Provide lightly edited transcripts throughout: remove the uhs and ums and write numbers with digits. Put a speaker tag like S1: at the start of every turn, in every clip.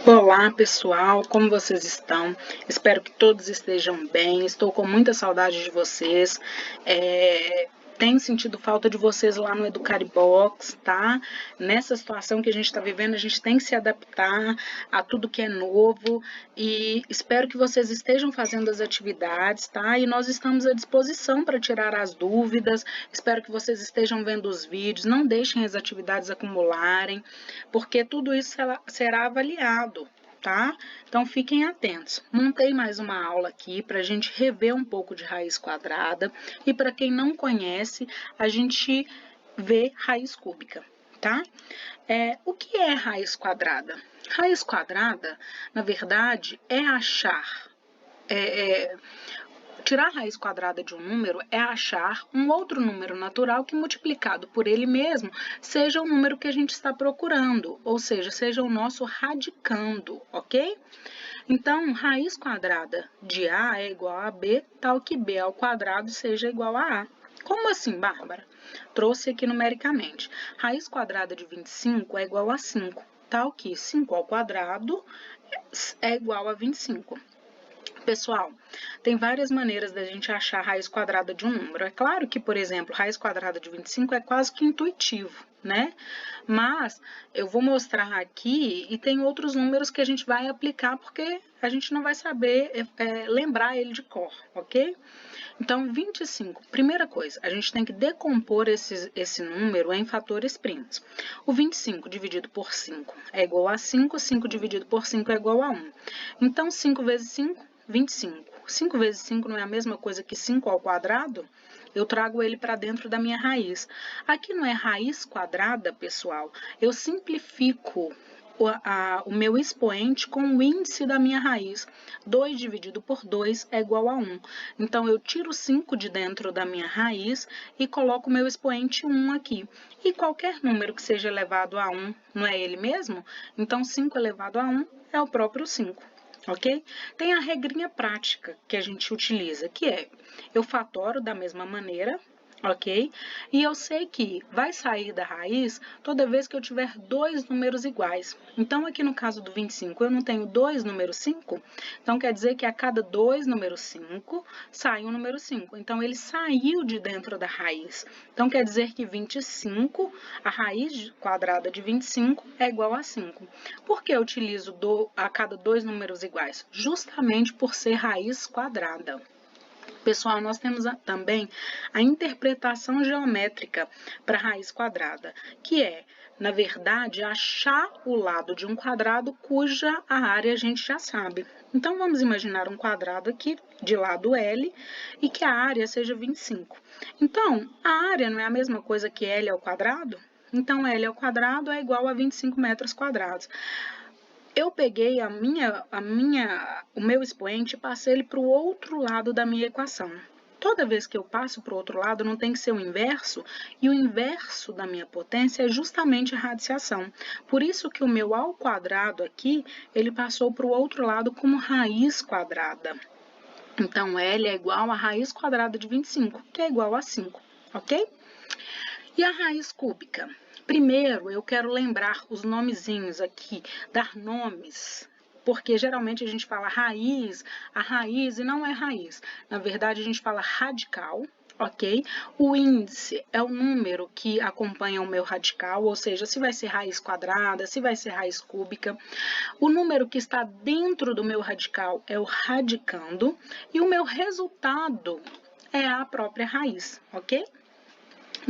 S1: Olá, pessoal, como vocês estão? Espero que todos estejam bem. Estou com muita saudade de vocês. Tenho sentido falta de vocês lá no Educaribox, tá? Nessa situação que a gente está vivendo, a gente tem que se adaptar a tudo que é novo e espero que vocês estejam fazendo as atividades, tá? E nós estamos à disposição para tirar as dúvidas. Espero que vocês estejam vendo os vídeos. Não deixem as atividades acumularem, porque tudo isso será avaliado. Tá? Então, fiquem atentos. Montei mais uma aula aqui para a gente rever um pouco de raiz quadrada e para quem não conhece, a gente vê raiz cúbica, tá? O que é raiz quadrada? Raiz quadrada, na verdade, é achar... Tirar a raiz quadrada de um número é achar um outro número natural que, multiplicado por ele mesmo, seja o número que a gente está procurando, ou seja o nosso radicando, ok? Então, raiz quadrada de A é igual a B, tal que B ao quadrado seja igual a A. Como assim, Bárbara? Trouxe aqui numericamente. Raiz quadrada de 25 é igual a 5, tal que 5 ao quadrado é igual a 25. Pessoal, tem várias maneiras da gente achar a raiz quadrada de um número. É claro que, por exemplo, raiz quadrada de 25 é quase que intuitivo, né? Mas eu vou mostrar aqui e tem outros números que a gente vai aplicar porque a gente não vai saber lembrar ele de cor, ok? Então, 25. Primeira coisa, a gente tem que decompor esse número em fatores primos. O 25 dividido por 5 é igual a 5, 5 dividido por 5 é igual a 1. Então, 5 vezes 5, 25. 5 vezes 5 não é a mesma coisa que 5 ao quadrado? Eu trago ele para dentro da minha raiz. Aqui não é raiz quadrada, pessoal. Eu simplifico o meu expoente com o índice da minha raiz. 2 dividido por 2 é igual a 1. Então, eu tiro 5 de dentro da minha raiz e coloco o meu expoente 1 aqui. E qualquer número que seja elevado a 1, não é ele mesmo? Então, 5 elevado a 1 é o próprio 5. Ok? Tem a regrinha prática que a gente utiliza, que é, eu fatoro da mesma maneira, ok? E eu sei que vai sair da raiz toda vez que eu tiver dois números iguais. Então, aqui no caso do 25, eu não tenho dois números 5, então quer dizer que a cada dois números 5, sai um número 5. Então, ele saiu de dentro da raiz. Então, quer dizer que 25, a raiz quadrada de 25 é igual a 5. Por que eu utilizo a cada dois números iguais? Justamente por ser raiz quadrada. Pessoal, nós temos também a interpretação geométrica para raiz quadrada, que é, na verdade, achar o lado de um quadrado cuja a área a gente já sabe. Então, vamos imaginar um quadrado aqui de lado L e que a área seja 25. Então, a área não é a mesma coisa que L ao quadrado? Então, L ao quadrado é igual a 25 metros quadrados. Eu peguei o meu expoente e passei ele para o outro lado da minha equação. Toda vez que eu passo para o outro lado, não tem que ser o inverso, e o inverso da minha potência é justamente a radiciação. Por isso que o meu ao quadrado aqui, ele passou para o outro lado como raiz quadrada. Então, L é igual a raiz quadrada de 25, que é igual a 5, ok? E a raiz cúbica? Primeiro, eu quero lembrar os nomezinhos aqui, dar nomes, porque geralmente a gente fala raiz, a raiz e não é raiz. Na verdade, a gente fala radical, ok? O índice é o número que acompanha o meu radical, ou seja, se vai ser raiz quadrada, se vai ser raiz cúbica. O número que está dentro do meu radical é o radicando, e o meu resultado é a própria raiz, ok?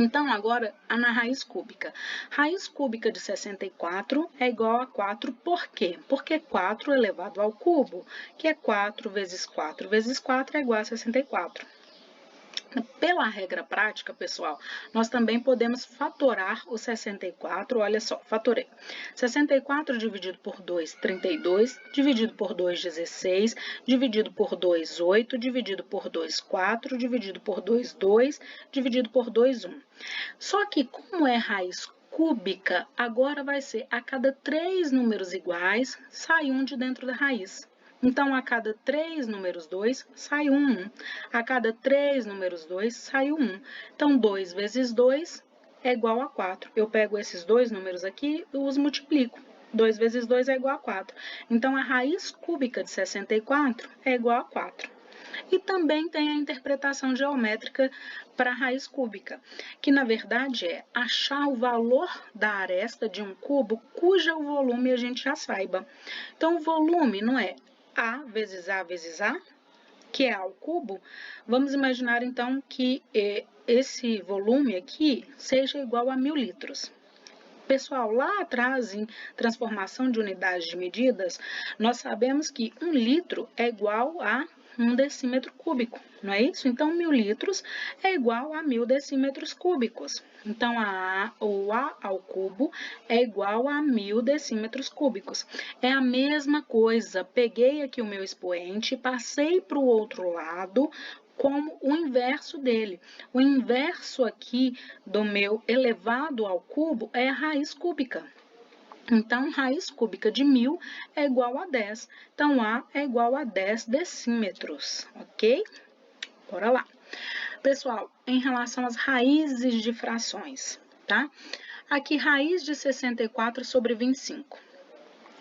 S1: Então, agora, na raiz cúbica. Raiz cúbica de 64 é igual a 4, por quê? Porque 4 elevado ao cubo, que é 4 vezes 4 vezes 4 é igual a 64. Pela regra prática, pessoal, nós também podemos fatorar o 64, olha só, fatorei. 64 dividido por 2, 32, dividido por 2, 16, dividido por 2, 8, dividido por 2, 4, dividido por 2, 2, dividido por 2, 1. Só que como é raiz cúbica, agora vai ser a cada 3 números iguais, sai um de dentro da raiz. Então, a cada 3 números 2, sai 1. A cada 3 números 2, sai 1. Então, 2 vezes 2 é igual a 4. Eu pego esses dois números aqui e os multiplico. 2 vezes 2 é igual a 4. Então, a raiz cúbica de 64 é igual a 4. E também tem a interpretação geométrica para a raiz cúbica, que na verdade é achar o valor da aresta de um cubo cujo volume a gente já saiba. Então, o volume não é A vezes A vezes A, que é A ao cubo. Vamos imaginar então que esse volume aqui seja igual a 1000 litros. Pessoal, lá atrás, em transformação de unidades de medidas, nós sabemos que 1 litro é igual a 1 decímetro cúbico, não é isso? Então, 1000 litros é igual a 1000 decímetros cúbicos. Então, o A ao cubo é igual a 1000 decímetros cúbicos. É a mesma coisa, peguei aqui o meu expoente, passei para o outro lado, como o inverso dele. O inverso aqui do meu elevado ao cubo é a raiz cúbica. Então, raiz cúbica de 1000 é igual a 10. Então, A é igual a 10 decímetros, ok? Bora lá. Pessoal, em relação às raízes de frações, tá? Aqui, raiz de 64 sobre 25.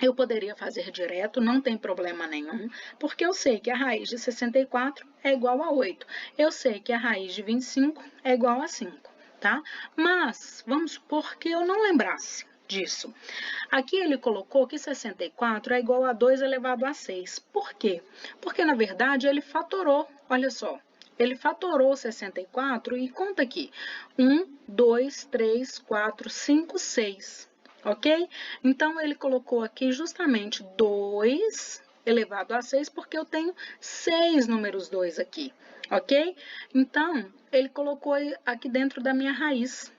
S1: Eu poderia fazer direto, não tem problema nenhum, porque eu sei que a raiz de 64 é igual a 8. Eu sei que a raiz de 25 é igual a 5, tá? Mas, vamos supor que eu não lembrasse disso. Aqui ele colocou que 64 é igual a 2 elevado a 6. Por quê? Porque, na verdade, ele fatorou, olha só. Ele fatorou 64 e conta aqui. 1, 2, 3, 4, 5, 6. Ok? Então, ele colocou aqui justamente 2 elevado a 6, porque eu tenho 6 números 2 aqui, ok? Então, ele colocou aqui dentro da minha raiz.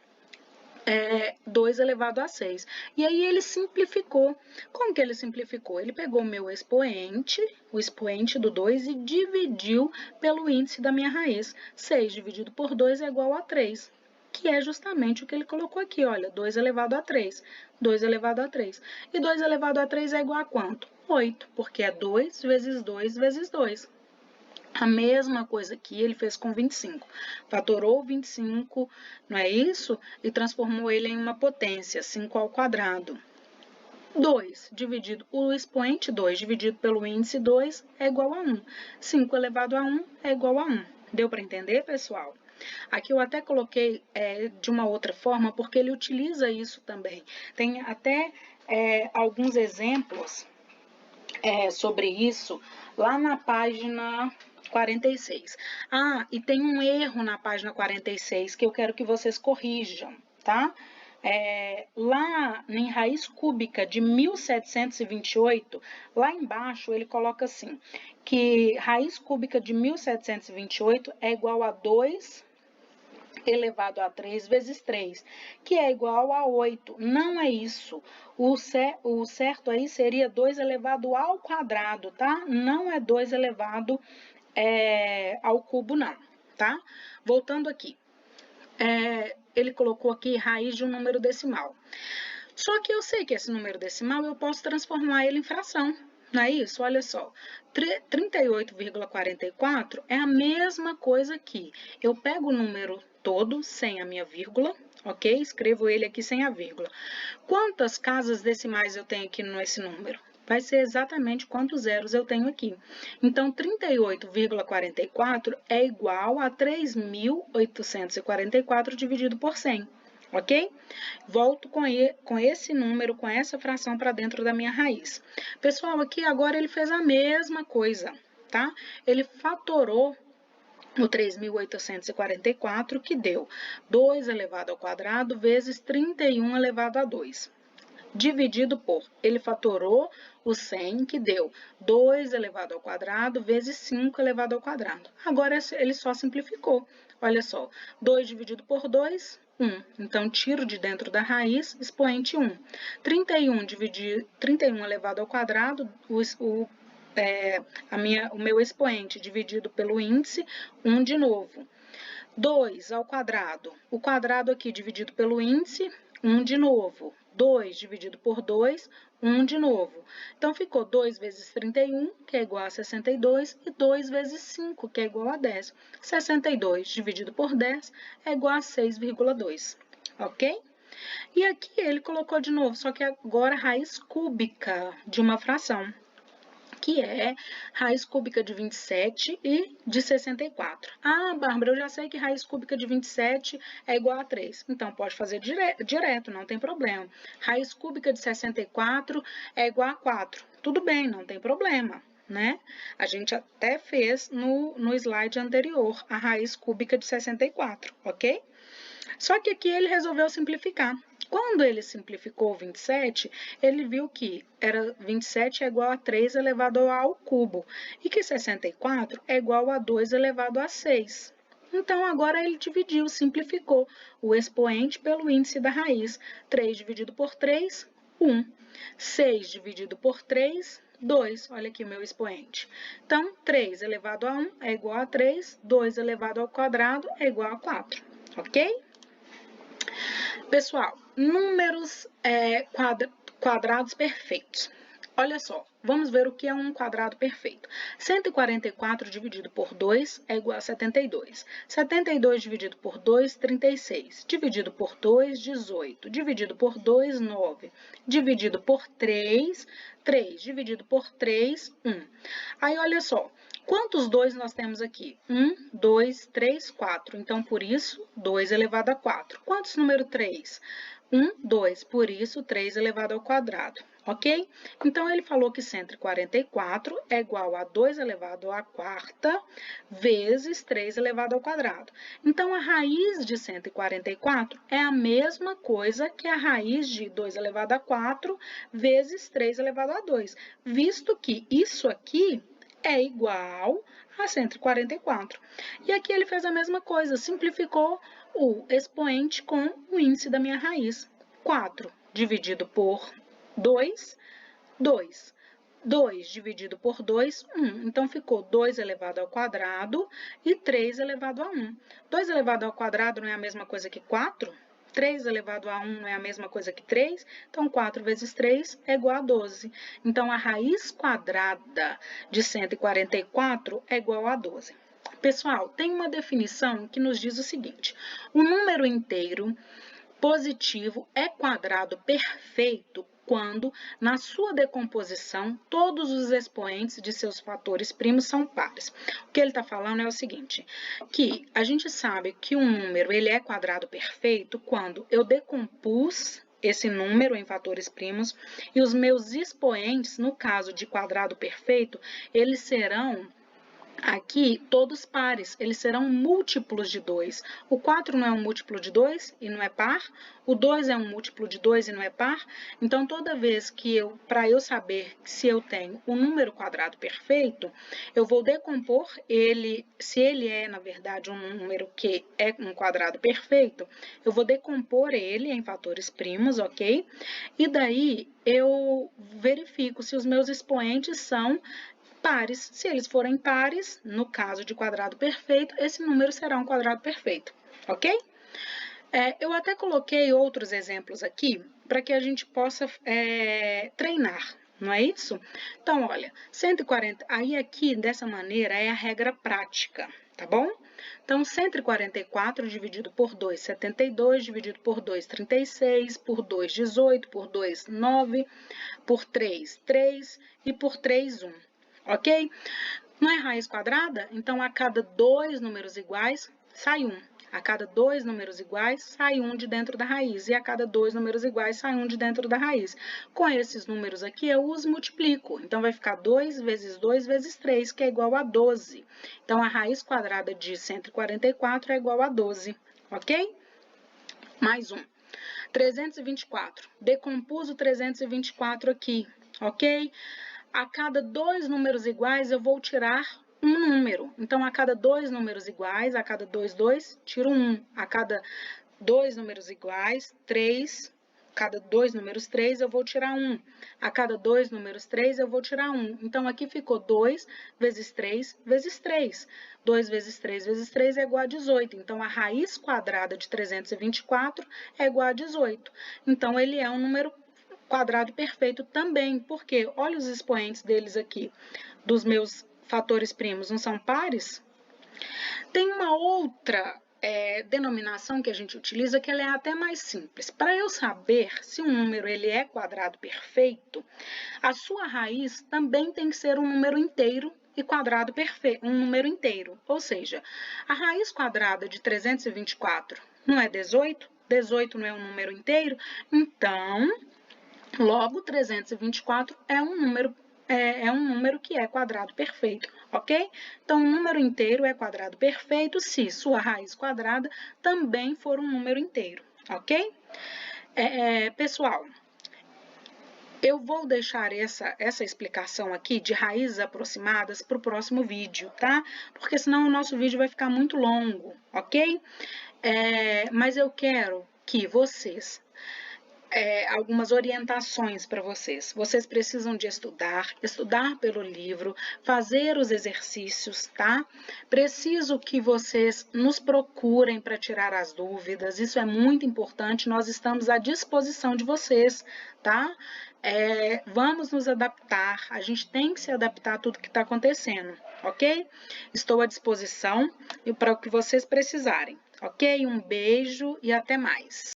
S1: 2 elevado a 6. E aí ele simplificou. Como que ele simplificou? Ele pegou o meu expoente, o expoente do 2, e dividiu pelo índice da minha raiz. 6 dividido por 2 é igual a 3, que é justamente o que ele colocou aqui, olha, 2 elevado a 3. 2 elevado a 3. E 2 elevado a 3 é igual a quanto? 8, porque é 2 vezes 2 vezes 2. A mesma coisa que ele fez com 25. Fatorou 25, não é isso? E transformou ele em uma potência, 5 ao quadrado. 2 dividido, o expoente 2 dividido pelo índice 2 é igual a 1. 5 elevado a 1 é igual a 1. Deu para entender, pessoal? Aqui eu até coloquei de uma outra forma, porque ele utiliza isso também. Tem até alguns exemplos sobre isso lá na página 46. Ah, e tem um erro na página 46 que eu quero que vocês corrijam, tá? Lá em raiz cúbica de 1728, lá embaixo ele coloca assim, que raiz cúbica de 1728 é igual a 2 elevado a 3 vezes 3, que é igual a 8. Não é isso. O certo aí seria 2 elevado ao quadrado, tá? Não é 2 elevado ao cubo, não, tá? Voltando aqui. Ele colocou aqui raiz de um número decimal. Só que eu sei que esse número decimal eu posso transformar ele em fração. Não é isso? Olha só, 38,44 é a mesma coisa aqui. Eu pego o número todo sem a minha vírgula, ok? Escrevo ele aqui sem a vírgula. Quantas casas decimais eu tenho aqui nesse número? Vai ser exatamente quantos zeros eu tenho aqui. Então, 38,44 é igual a 3.844 dividido por 100. Ok? Volto com esse número, com essa fração para dentro da minha raiz. Pessoal, aqui agora ele fez a mesma coisa, tá? Ele fatorou o 3.844, que deu 2 elevado ao quadrado vezes 31 elevado a 2. Dividido por, ele fatorou o 100, que deu 2 elevado ao quadrado vezes 5 elevado ao quadrado. Agora, ele só simplificou. Olha só, 2 dividido por 2, 1. Então, tiro de dentro da raiz, expoente 1. 31 elevado ao quadrado, o meu expoente dividido pelo índice, 1 de novo. 2 ao quadrado, o quadrado aqui dividido pelo índice, 1 de novo. 2 dividido por 2, 1 de novo. Então, ficou 2 vezes 31, que é igual a 62, e 2 vezes 5, que é igual a 10. 62 dividido por 10 é igual a 6,2, ok? E aqui ele colocou de novo, só que agora raiz cúbica de uma fração, que é raiz cúbica de 27 e de 64. Ah, Bárbara, eu já sei que raiz cúbica de 27 é igual a 3. Então, pode fazer direto, não tem problema. Raiz cúbica de 64 é igual a 4. Tudo bem, não tem problema, né? A gente até fez no slide anterior a raiz cúbica de 64, ok? Só que aqui ele resolveu simplificar. Quando ele simplificou 27, ele viu que 27 é igual a 3 elevado ao cubo e que 64 é igual a 2 elevado a 6. Então, agora ele dividiu, simplificou o expoente pelo índice da raiz. 3 dividido por 3, 1. 6 dividido por 3, 2. Olha aqui o meu expoente. Então, 3 elevado a 1 é igual a 3, 2 elevado ao quadrado é igual a 4, ok? Pessoal, números quadrados perfeitos. Olha só, vamos ver o que é um quadrado perfeito. 144 dividido por 2 é igual a 72. 72 dividido por 2, 36. Dividido por 2, 18. Dividido por 2, 9. Dividido por 3, 3. Dividido por 3, 1. Aí, olha só, quantos 2 nós temos aqui? 1, 2, 3, 4. Então, por isso, 2 elevado a 4. Quantos número 3? 1, 2. Por isso, 3 elevado ao quadrado. Ok? Então, ele falou que 144 é igual a 2 elevado à quarta vezes 3 elevado ao quadrado. Então, a raiz de 144 é a mesma coisa que a raiz de 2 elevado a 4 vezes 3 elevado a 2, visto que isso aqui é igual a 144. E aqui ele fez a mesma coisa, simplificou o expoente com o índice da minha raiz. 4 dividido por 2, 2. 2 dividido por 2, 1. Então, ficou 2 elevado ao quadrado e 3 elevado a 1. 2 elevado ao quadrado não é a mesma coisa que 4? 3 elevado a 1 não é a mesma coisa que 3? Então, 4 vezes 3 é igual a 12. Então, a raiz quadrada de 144 é igual a 12. Pessoal, tem uma definição que nos diz o seguinte: o número inteiro positivo é quadrado perfeito quando, na sua decomposição, todos os expoentes de seus fatores primos são pares. O que ele está falando é o seguinte, que a gente sabe que um número ele é quadrado perfeito quando eu decompus esse número em fatores primos e os meus expoentes, no caso de quadrado perfeito, eles serão aqui, todos pares, eles serão múltiplos de 2. O 4 não é um múltiplo de 2 e não é par. O 2 é um múltiplo de 2 e não é par. Então, toda vez que para eu saber se eu tenho um número quadrado perfeito, eu vou decompor ele, se ele é, na verdade, um número que é um quadrado perfeito, eu vou decompor ele em fatores primos, ok? E daí, eu verifico se os meus expoentes são pares. Se eles forem pares, no caso de quadrado perfeito, esse número será um quadrado perfeito, ok? Eu até coloquei outros exemplos aqui para que a gente possa treinar, não é isso? Então, olha, 140, aí aqui, dessa maneira, é a regra prática, tá bom? Então, 144 dividido por 2, 72, dividido por 2, 36, por 2, 18, por 2, 9, por 3, 3 e por 3, 1. Ok? Não é raiz quadrada? Então, a cada 2 números iguais, sai 1. A cada 2 números iguais, sai 1 de dentro da raiz. E a cada 2 números iguais, sai 1 de dentro da raiz. Com esses números aqui, eu os multiplico. Então, vai ficar 2 vezes 2 vezes 3, que é igual a 12. Então, a raiz quadrada de 144 é igual a 12. Ok? Mais um. 324. Decompus o 324 aqui. Ok? A cada 2 números iguais, eu vou tirar um número. Então, a cada 2 números iguais, a cada 2, 2, tiro 1. A cada 2 números iguais, 3. A cada 2 números 3, eu vou tirar 1. A cada 2 números 3, eu vou tirar 1. Então, aqui ficou 2 vezes 3 vezes 3. 2 vezes 3 vezes 3 é igual a 18. Então, a raiz quadrada de 324 é igual a 18. Então, ele é um número quadrado perfeito também, porque olha os expoentes deles aqui, dos meus fatores primos, não são pares? Tem uma outra denominação que a gente utiliza que ela é até mais simples. Para eu saber se um número ele é quadrado perfeito, a sua raiz também tem que ser um número inteiro e quadrado perfeito, um número inteiro. Ou seja, a raiz quadrada de 324 não é 18? 18 não é um número inteiro? Então, logo 324 é um número que é quadrado perfeito, ok? Então, um número inteiro é quadrado perfeito se sua raiz quadrada também for um número inteiro, ok? Pessoal, eu vou deixar essa explicação aqui de raízes aproximadas para o próximo vídeo, tá? Porque senão o nosso vídeo vai ficar muito longo, ok? Mas eu quero que vocês algumas orientações para vocês. Vocês precisam de estudar pelo livro, fazer os exercícios, tá? Preciso que vocês nos procurem para tirar as dúvidas, isso é muito importante, nós estamos à disposição de vocês, tá? Vamos nos adaptar, a gente tem que se adaptar a tudo que está acontecendo, ok? Estou à disposição e para o que vocês precisarem, ok? Um beijo e até mais.